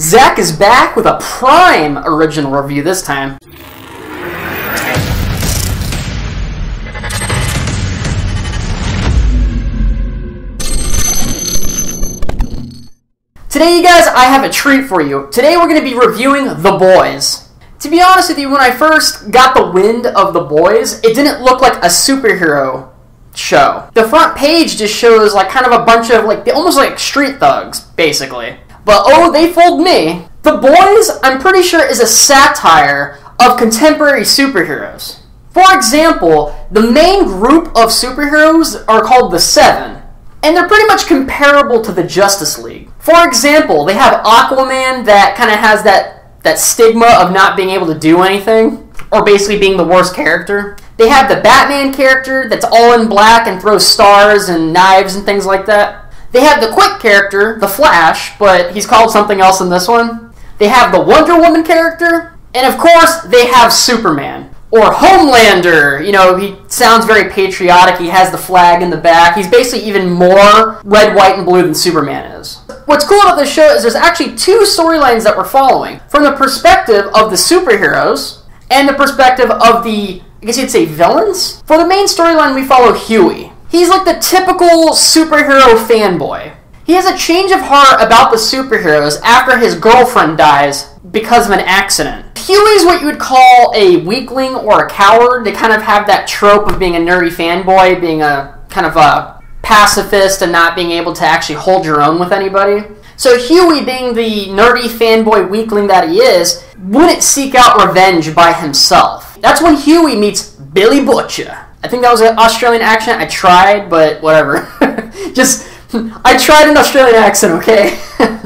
Zach is back with a prime original review this time. Today, you guys, I have a treat for you. Today we're going to be reviewing The Boys. To be honest with you, when I first got the wind of The Boys, it didn't look like a superhero show. The front page just shows like kind of a bunch of like almost like street thugs, basically. But oh, they fooled me. The Boys, I'm pretty sure, is a satire of contemporary superheroes. For example, the main group of superheroes are called the Seven, and they're pretty much comparable to the Justice League. For example, they have Aquaman that kind of has that stigma of not being able to do anything, or basically being the worst character. They have the Batman character that's all in black and throws stars and knives and things like that. They have the quick character, the Flash, but he's called something else in this one. They have the Wonder Woman character, and of course, they have Superman. Or Homelander. You know, he sounds very patriotic, he has the flag in the back. He's basically even more red, white, and blue than Superman is. What's cool about this show is there's actually two storylines that we're following. From the perspective of the superheroes, and the perspective of the, I guess you'd say, villains? For the main storyline, we follow Huey. He's like the typical superhero fanboy. He has a change of heart about the superheroes after his girlfriend dies because of an accident. Huey's what you would call a weakling or a coward. They kind of have that trope of being a nerdy fanboy, being a kind of a pacifist and not being able to actually hold your own with anybody. So Huey, being the nerdy fanboy weakling that he is, wouldn't seek out revenge by himself. That's when Huey meets Billy Butcher. I think that was an Australian accent. I tried, but whatever. I tried an Australian accent, okay?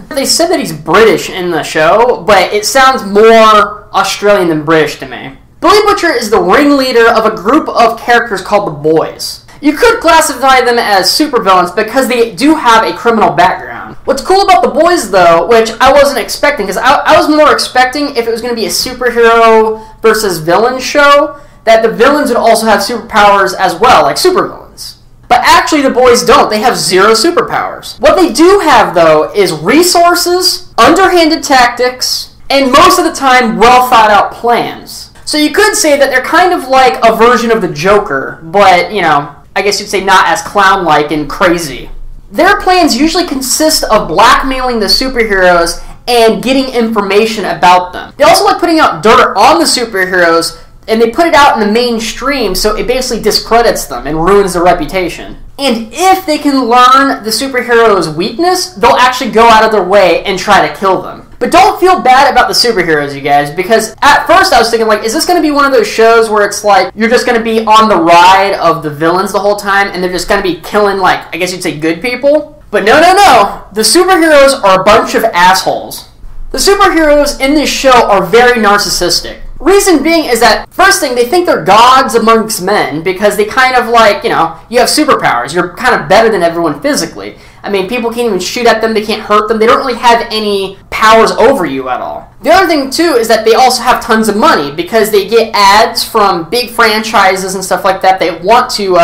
They said that he's British in the show, but it sounds more Australian than British to me. Billy Butcher is the ringleader of a group of characters called the Boys. You could classify them as supervillains because they do have a criminal background. What's cool about the Boys, though, which I wasn't expecting, because I was more expecting if it was going to be a superhero versus villain show, that the villains would also have superpowers as well, like supervillains. But actually, the Boys don't. They have zero superpowers. What they do have, though, is resources, underhanded tactics, and most of the time, well-thought-out plans. So you could say that they're kind of like a version of the Joker, but, you know, I guess you'd say not as clown-like and crazy. Their plans usually consist of blackmailing the superheroes and getting information about them. They also like putting out dirt on the superheroes, and they put it out in the mainstream, so it basically discredits them and ruins their reputation. And if they can learn the superhero's weakness, they'll actually go out of their way and try to kill them. But don't feel bad about the superheroes, you guys, because at first I was thinking, like, is this going to be one of those shows where it's like, you're just going to be on the ride of the villains the whole time, and they're just going to be killing, like, I guess you'd say good people? But no, no, no. The superheroes are a bunch of assholes. The superheroes in this show are very narcissistic. Reason being is that, first thing, they think they're gods amongst men because they kind of like, you know, you have superpowers. You're kind of better than everyone physically. I mean, people can't even shoot at them. They can't hurt them. They don't really have any powers over you at all. The other thing, too, is that they also have tons of money because they get ads from big franchises and stuff like that. They want to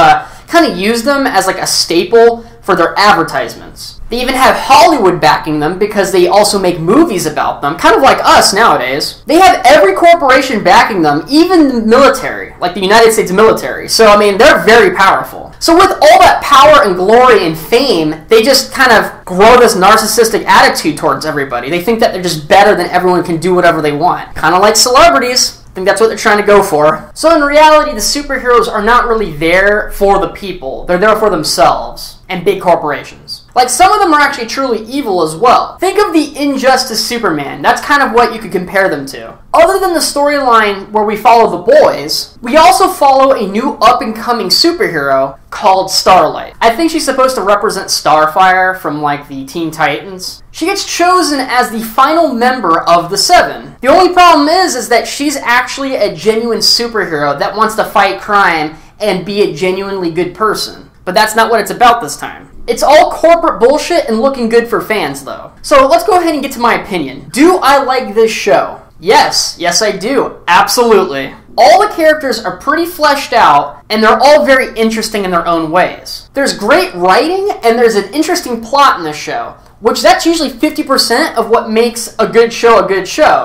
kind of use them as like a staple for their advertisements. They even have Hollywood backing them because they also make movies about them, kind of like us nowadays. They have every corporation backing them, even the military, like the United States military. So, I mean, they're very powerful. So with all that power and glory and fame, they just kind of grow this narcissistic attitude towards everybody. They think that they're just better than everyone, can do whatever they want. Kind of like celebrities. I think that's what they're trying to go for. So in reality, the superheroes are not really there for the people. They're there for themselves and big corporations. Like, some of them are actually truly evil as well. Think of the Injustice Superman. That's kind of what you could compare them to. Other than the storyline where we follow the Boys, we also follow a new up-and-coming superhero called Starlight. I think she's supposed to represent Starfire from, like, the Teen Titans. She gets chosen as the final member of the Seven. The only problem is that she's actually a genuine superhero that wants to fight crime and be a genuinely good person. But that's not what it's about this time. It's all corporate bullshit and looking good for fans, though. So let's go ahead and get to my opinion. Do I like this show? Yes. Yes, I do. Absolutely. All the characters are pretty fleshed out, and they're all very interesting in their own ways. There's great writing, and there's an interesting plot in this show. which that's usually 50% of what makes a good show,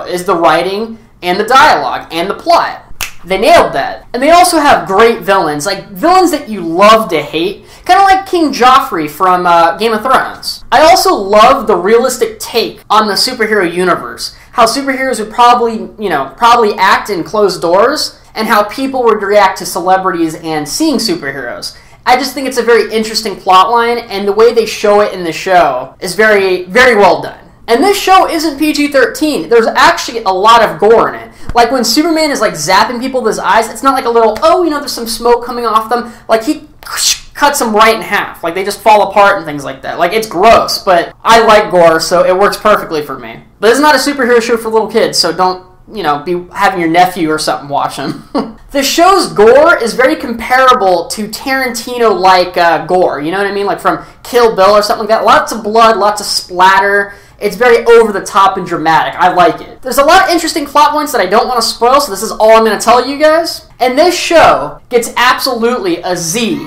is the writing and the dialogue and the plot. They nailed that. And they also have great villains, like villains that you love to hate, kind of like King Joffrey from Game of Thrones. I also love the realistic take on the superhero universe, how superheroes would probably act in closed doors, and how people would react to celebrities and seeing superheroes. I just think it's a very interesting plot line, and the way they show it in the show is very, very well done. And this show isn't PG-13. There's actually a lot of gore in it. Like when Superman is like zapping people with his eyes, it's not like a little, there's some smoke coming off them. Like he cuts them right in half. Like they just fall apart and things like that. Like it's gross, but I like gore, so it works perfectly for me. But it's not a superhero show for little kids, so don't, be having your nephew or something watch them. The show's gore is very comparable to Tarantino-like gore, you know what I mean? Like from Kill Bill or something like that. Lots of blood, lots of splatter. It's very over-the-top and dramatic. I like it. There's a lot of interesting plot points that I don't want to spoil, so this is all I'm going to tell you guys. And this show gets absolutely a Z.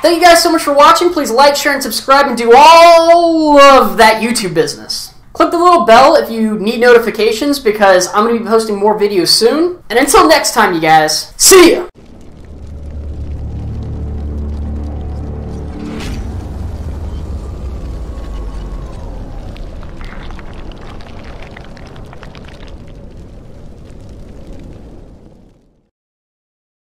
Thank you guys so much for watching. Please like, share, and subscribe, and do all of that YouTube business. Click the little bell if you need notifications, because I'm going to be posting more videos soon. And until next time, you guys, see ya!